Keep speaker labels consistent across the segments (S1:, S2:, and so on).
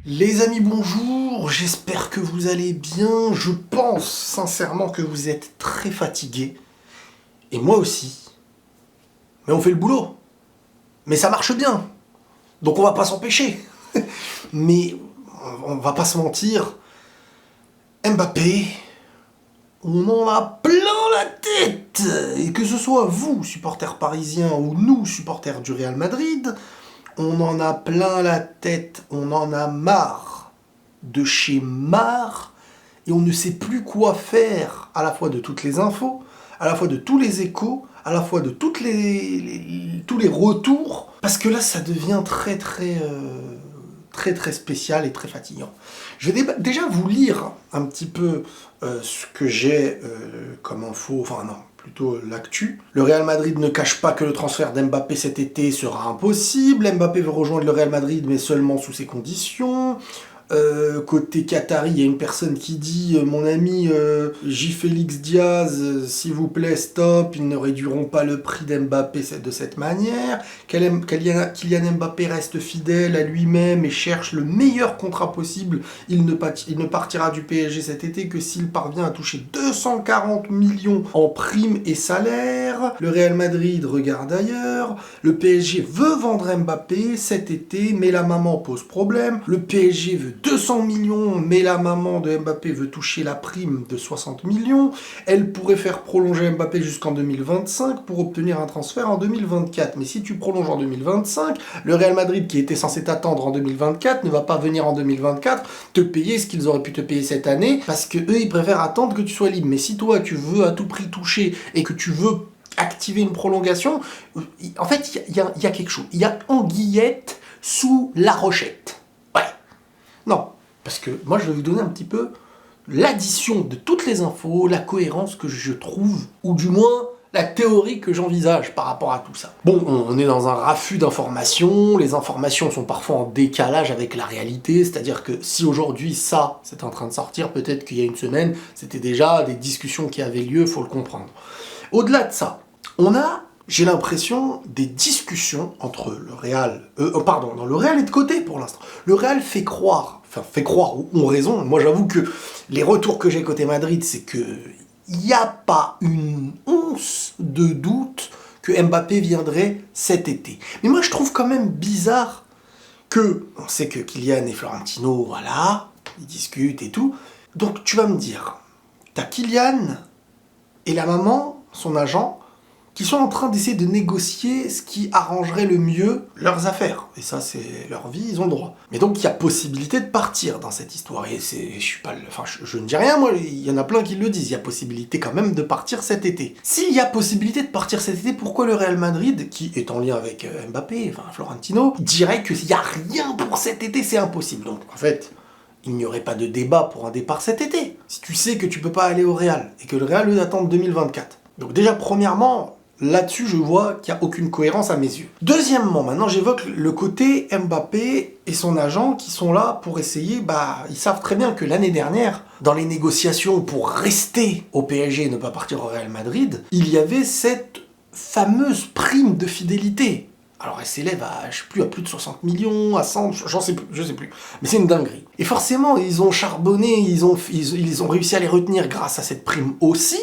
S1: Les amis, bonjour, j'espère que vous allez bien. Je pense sincèrement que vous êtes très fatigués. Et moi aussi. Mais on fait le boulot. Mais ça marche bien. Donc on va pas s'empêcher. Mais on va pas se mentir. Mbappé, on en a plein la tête. Et que ce soit vous, supporters parisiens, ou nous, supporters du Real Madrid, on en a plein la tête. On en a marre de chez marre, et on ne sait plus quoi faire à la fois de toutes les infos, à la fois de tous les échos, à la fois de tous les retours, parce que là ça devient très spécial et très fatigant. Je vais déjà vous lire un petit peu ce que j'ai comme info, enfin non, plutôt l'actu. Le Real Madrid ne cache pas que le transfert d'Mbappé cet été sera impossible. Mbappé veut rejoindre le Real Madrid, mais seulement sous ces conditions. Côté Qatari, il y a une personne qui dit mon ami J. Félix Diaz, s'il vous plaît, stop, ils ne réduiront pas le prix d'Mbappé de cette manière. Kylian Mbappé reste fidèle à lui-même et cherche le meilleur contrat possible. Il ne partira du PSG cet été que s'il parvient à toucher 240 millions en primes et salaires. Le Real Madrid regarde ailleurs. Le PSG veut vendre Mbappé cet été, mais la maman pose problème. Le PSG veut 200 millions, mais la maman de Mbappé veut toucher la prime de 60 millions. Elle pourrait faire prolonger Mbappé jusqu'en 2025 pour obtenir un transfert en 2024. Mais si tu prolonges en 2025, le Real Madrid, qui était censé t'attendre en 2024, ne va pas venir en 2024 te payer ce qu'ils auraient pu te payer cette année, parce que eux, ils préfèrent attendre que tu sois libre. Mais si toi, tu veux à tout prix toucher et que tu veux activer une prolongation, en fait, il y a quelque chose. Il y a anguillette sous la rochette. Non, parce que moi je vais vous donner un petit peu l'addition de toutes les infos, la cohérence que je trouve, ou du moins la théorie que j'envisage par rapport à tout ça. Bon, on est dans un raffut d'informations, les informations sont parfois en décalage avec la réalité, c'est-à-dire que si aujourd'hui ça, c'est en train de sortir, peut-être qu'il y a une semaine, c'était déjà des discussions qui avaient lieu, faut le comprendre. Au-delà de ça, on a, j'ai l'impression, des discussions entre le Real... non, le Real est de côté pour l'instant. Le Real fait croire, ou ont raison. Moi, j'avoue que les retours que j'ai côté Madrid, c'est que il n'y a pas une once de doute que Mbappé viendrait cet été. Mais moi, je trouve quand même bizarre que... On sait que Kylian et Florentino, voilà, ils discutent et tout. Donc, tu vas me dire, t'as Kylian et la maman, son agent, qui sont en train d'essayer de négocier ce qui arrangerait le mieux leurs affaires. Et ça, c'est leur vie, ils ont le droit. Mais donc, il y a possibilité de partir dans cette histoire. Et je ne dis rien, moi, il y en a plein qui le disent. Il y a possibilité quand même de partir cet été. S'il y a possibilité de partir cet été, pourquoi le Real Madrid, qui est en lien avec Mbappé, Florentino, dirait qu'il n'y a rien pour cet été, c'est impossible. Donc, en fait, il n'y aurait pas de débat pour un départ cet été. Si tu sais que tu peux pas aller au Real, et que le Real, lui, attend 2024. Donc déjà, premièrement, là-dessus, je vois qu'il n'y a aucune cohérence à mes yeux. Deuxièmement, maintenant, j'évoque le côté Mbappé et son agent qui sont là pour essayer, ils savent très bien que l'année dernière, dans les négociations pour rester au PSG et ne pas partir au Real Madrid, il y avait cette fameuse prime de fidélité. Alors elle s'élève à, à plus de 60 millions, à 100, je sais plus. Mais c'est une dinguerie. Et forcément, ils ont charbonné, ils ont réussi à les retenir grâce à cette prime aussi.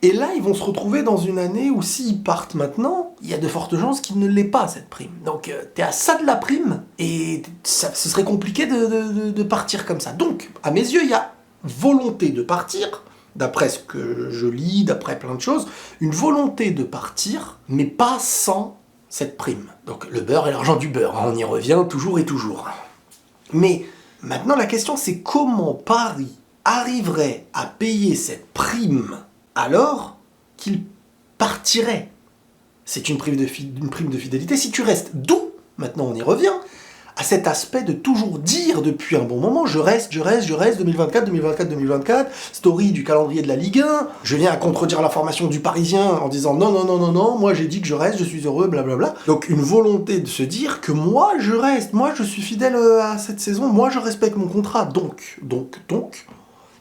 S1: Et là, ils vont se retrouver dans une année où s'ils partent maintenant, il y a de fortes chances qu'ils ne l'aient pas, cette prime. Donc, t'es à ça de la prime, et ce serait compliqué de partir comme ça. Donc, à mes yeux, il y a volonté de partir, d'après ce que je lis, d'après plein de choses, une volonté de partir, mais pas sans cette prime. Donc, le beurre et l'argent du beurre, on y revient toujours et toujours. Mais maintenant, la question, c'est comment Paris arriverait à payer cette prime alors qu'il partirait. C'est une prime de fidélité. Si tu restes, d'où, maintenant on y revient, à cet aspect de toujours dire depuis un bon moment, je reste, 2024, story du calendrier de la Ligue 1, je viens à contredire l'information du Parisien en disant non, moi j'ai dit que je reste, je suis heureux, blablabla. Donc une volonté de se dire que moi je reste, moi je suis fidèle à cette saison, moi je respecte mon contrat, donc,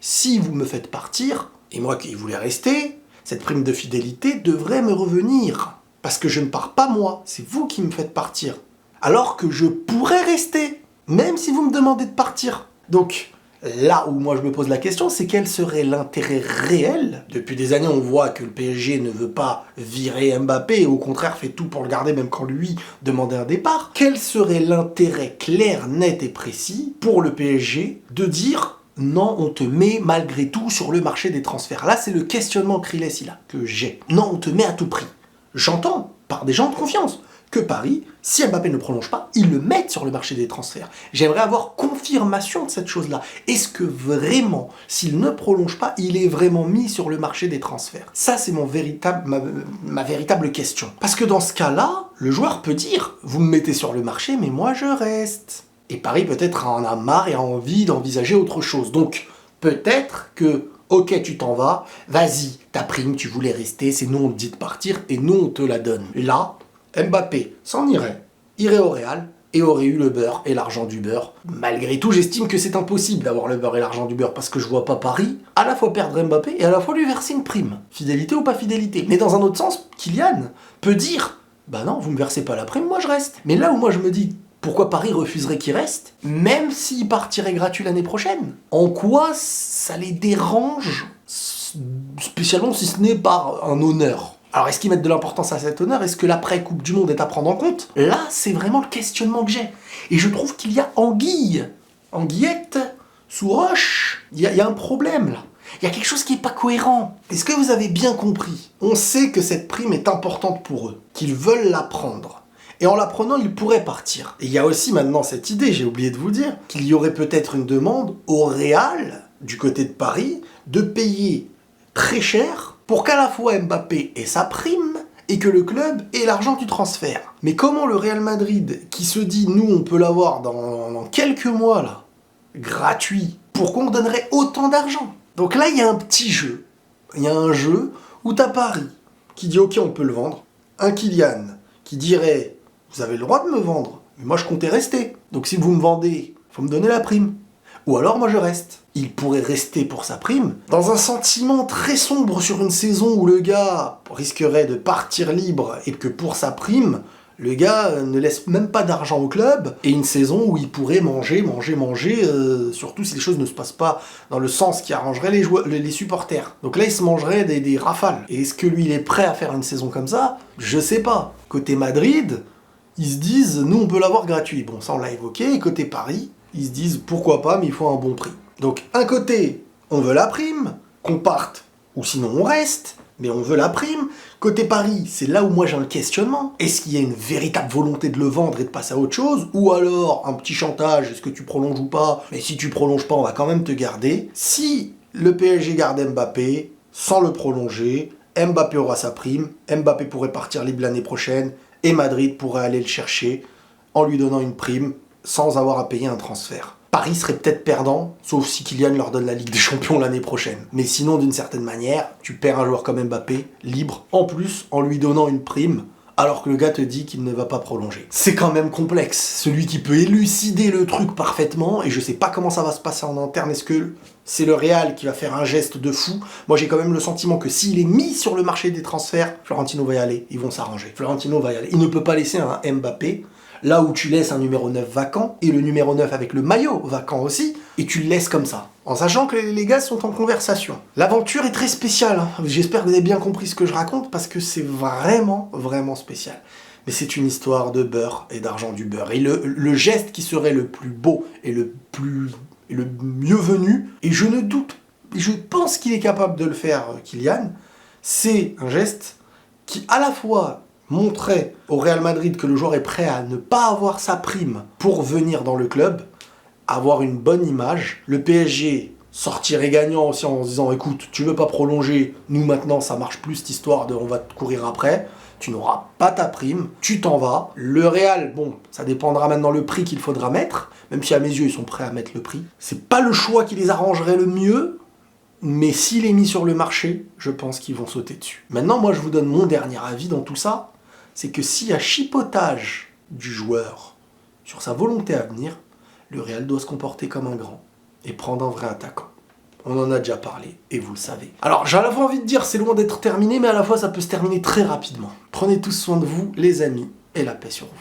S1: si vous me faites partir, et moi qui voulais rester, cette prime de fidélité devrait me revenir. Parce que je ne pars pas moi, c'est vous qui me faites partir. Alors que je pourrais rester. Même si vous me demandez de partir. Donc, là où moi je me pose la question, c'est quel serait l'intérêt réel. Depuis des années, on voit que le PSG ne veut pas virer Mbappé, et au contraire fait tout pour le garder, même quand lui demandait un départ. Quel serait l'intérêt clair, net et précis pour le PSG de dire non, on te met malgré tout sur le marché des transferts. Là, c'est le questionnement que j'ai. Non, on te met à tout prix. J'entends, par des gens de confiance, que Paris, si Mbappé ne prolonge pas, ils le mettent sur le marché des transferts. J'aimerais avoir confirmation de cette chose-là. Est-ce que vraiment, s'il ne prolonge pas, il est vraiment mis sur le marché des transferts? Ça, c'est ma véritable question. Parce que dans ce cas-là, le joueur peut dire « Vous me mettez sur le marché, mais moi je reste ». Et Paris peut-être en a marre et a envie d'envisager autre chose. Donc, peut-être que ok, tu t'en vas, vas-y, ta prime, tu voulais rester, c'est nous on te dit de partir et nous on te la donne. Là, Mbappé s'en irait au Real et aurait eu le beurre et l'argent du beurre. Malgré tout, j'estime que c'est impossible d'avoir le beurre et l'argent du beurre parce que je vois pas Paris à la fois perdre Mbappé et à la fois lui verser une prime. Fidélité ou pas fidélité. Mais dans un autre sens, Kylian peut dire bah non, vous me versez pas la prime, moi je reste. Mais là où moi je me dis pourquoi Paris refuserait qu'il reste, même s'il partirait gratuit l'année prochaine? En quoi ça les dérange, spécialement si ce n'est par un honneur? Alors est-ce qu'ils mettent de l'importance à cet honneur? Est-ce que l'après-Coupe du Monde est à prendre en compte? Là, c'est vraiment le questionnement que j'ai. Et je trouve qu'il y a anguillette sous roche. Il y a un problème là. Il y a quelque chose qui n'est pas cohérent. Est-ce que vous avez bien compris? On sait que cette prime est importante pour eux, qu'ils veulent la prendre. Et en la prenant, ils pourraient partir. Et il y a aussi maintenant cette idée, j'ai oublié de vous dire, qu'il y aurait peut-être une demande au Real, du côté de Paris, de payer très cher pour qu'à la fois Mbappé ait sa prime et que le club ait l'argent du transfert. Mais comment le Real Madrid, qui se dit, nous on peut l'avoir dans quelques mois là, gratuit, pourquoi on donnerait autant d'argent? Donc là, il y a un petit jeu. Il y a un jeu où t'as Paris qui dit ok, on peut le vendre. Un Kylian qui dirait vous avez le droit de me vendre, mais moi je comptais rester. Donc si vous me vendez, faut me donner la prime. Ou alors moi je reste. Il pourrait rester pour sa prime, dans un sentiment très sombre sur une saison où le gars risquerait de partir libre et que pour sa prime, le gars ne laisse même pas d'argent au club, et une saison où il pourrait manger, surtout si les choses ne se passent pas dans le sens qui arrangerait les supporters. Donc là, il se mangerait des rafales. Et est-ce que lui, il est prêt à faire une saison comme ça? Je sais pas. Côté Madrid, ils se disent, nous, on peut l'avoir gratuit. Bon, ça, on l'a évoqué. Et côté Paris, ils se disent, pourquoi pas, mais il faut un bon prix. Donc, un côté, on veut la prime, qu'on parte, ou sinon on reste, mais on veut la prime. Côté Paris, c'est là où moi j'ai un questionnement. Est-ce qu'il y a une véritable volonté de le vendre et de passer à autre chose? Ou alors un petit chantage, est-ce que tu prolonges ou pas? Mais si tu prolonges pas, on va quand même te garder. Si le PSG garde Mbappé, sans le prolonger, Mbappé aura sa prime, Mbappé pourrait partir libre l'année prochaine, et Madrid pourrait aller le chercher en lui donnant une prime, sans avoir à payer un transfert. Paris serait peut-être perdant, sauf si Kylian leur donne la Ligue des Champions l'année prochaine. Mais sinon, d'une certaine manière, tu perds un joueur comme Mbappé, libre, en plus en lui donnant une prime, alors que le gars te dit qu'il ne va pas prolonger. C'est quand même complexe. Celui qui peut élucider le truc parfaitement, et je sais pas comment ça va se passer en interne, est-ce que c'est le Real qui va faire un geste de fou? Moi j'ai quand même le sentiment que s'il est mis sur le marché des transferts, Florentino va y aller, ils vont s'arranger. Florentino va y aller. Il ne peut pas laisser un Mbappé là où tu laisses un numéro 9 vacant, et le numéro 9 avec le maillot vacant aussi, et tu le laisses comme ça, en sachant que les gars sont en conversation. L'aventure est très spéciale, hein. J'espère que vous avez bien compris ce que je raconte, parce que c'est vraiment, vraiment spécial. Mais c'est une histoire de beurre et d'argent du beurre. Et le geste qui serait le plus beau et le mieux venu, et je ne doute, et je pense qu'il est capable de le faire, Kylian, c'est un geste qui à la fois montrait au Real Madrid que le joueur est prêt à ne pas avoir sa prime pour venir dans le club, avoir une bonne image. Le PSG sortirait gagnant aussi en se disant écoute, tu veux pas prolonger, nous maintenant ça marche plus cette histoire de on va te courir après, tu n'auras pas ta prime, tu t'en vas. Le Real, bon, ça dépendra maintenant le prix qu'il faudra mettre, même si à mes yeux ils sont prêts à mettre le prix. C'est pas le choix qui les arrangerait le mieux, mais s'il est mis sur le marché, je pense qu'ils vont sauter dessus. Maintenant, moi je vous donne mon dernier avis dans tout ça, c'est que s'il y a chipotage du joueur sur sa volonté à venir, le Real doit se comporter comme un grand et prendre un vrai attaquant. On en a déjà parlé, et vous le savez. Alors, j'ai à la fois envie de dire c'est loin d'être terminé, mais à la fois ça peut se terminer très rapidement. Prenez tous soin de vous, les amis, et la paix sur vous.